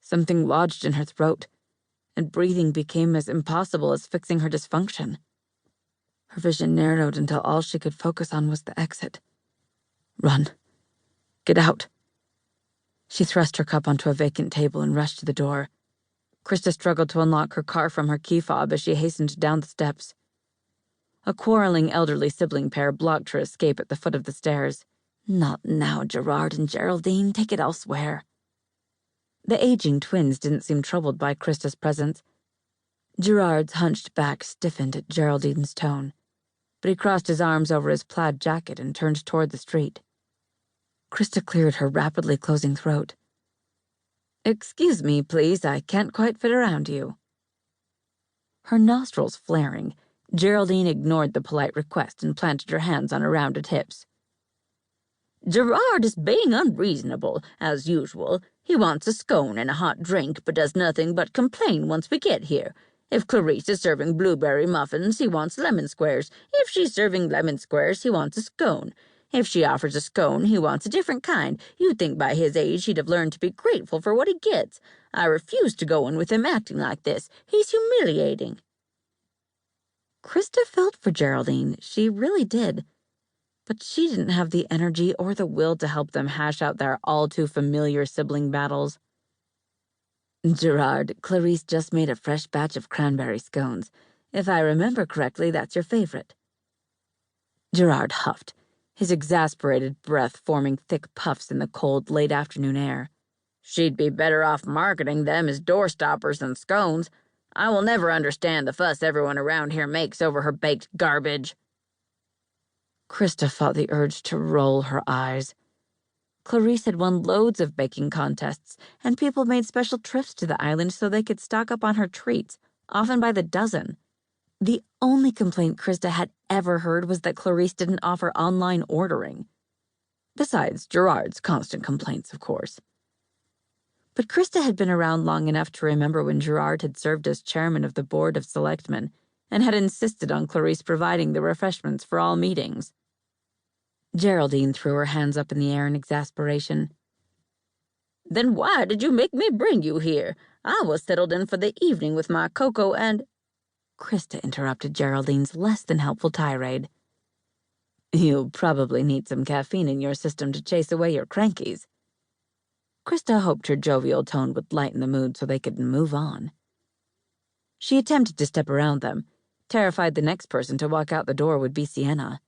Something lodged in her throat, and breathing became as impossible as fixing her dysfunction. Her vision narrowed until all she could focus on was the exit. Run. Get out. She thrust her cup onto a vacant table and rushed to the door. Khrista struggled to unlock her car from her key fob as she hastened down the steps. A quarreling elderly sibling pair blocked her escape at the foot of the stairs. Not now, Gerard and Geraldine. Take it elsewhere. The aging twins didn't seem troubled by Khrista's presence. Gerard's hunched back stiffened at Geraldine's tone, but he crossed his arms over his plaid jacket and turned toward the street. Khrista cleared her rapidly closing throat. "Excuse me, please, I can't quite fit around you." Her nostrils flaring, Geraldine ignored the polite request and planted her hands on her rounded hips. "Gerard is being unreasonable, as usual. He wants a scone and a hot drink, but does nothing but complain once we get here. If Clarice is serving blueberry muffins, he wants lemon squares. If she's serving lemon squares, he wants a scone. If she offers a scone, he wants a different kind. You'd think by his age he'd have learned to be grateful for what he gets. I refuse to go in with him acting like this. He's humiliating." Khrista felt for Geraldine. She really did. But she didn't have the energy or the will to help them hash out their all-too-familiar sibling battles. "Gerard, Clarice just made a fresh batch of cranberry scones. If I remember correctly, that's your favorite." Gerard huffed, his exasperated breath forming thick puffs in the cold, late-afternoon air. "She'd be better off marketing them as doorstoppers than scones. I will never understand the fuss everyone around here makes over her baked garbage." Khrista fought the urge to roll her eyes. Clarice had won loads of baking contests, and people made special trips to the island so they could stock up on her treats, often by the dozen. The only complaint Khrista had ever heard was that Clarice didn't offer online ordering. Besides Gerard's constant complaints, of course. But Khrista had been around long enough to remember when Gerard had served as chairman of the board of selectmen and had insisted on Clarice providing the refreshments for all meetings. Geraldine threw her hands up in the air in exasperation. "Then why did you make me bring you here? I was settled in for the evening with my cocoa and—" Khrista interrupted Geraldine's less-than-helpful tirade. "You'll probably need some caffeine in your system to chase away your crankies." Khrista hoped her jovial tone would lighten the mood so they could move on. She attempted to step around them, terrified the next person to walk out the door would be Sienna.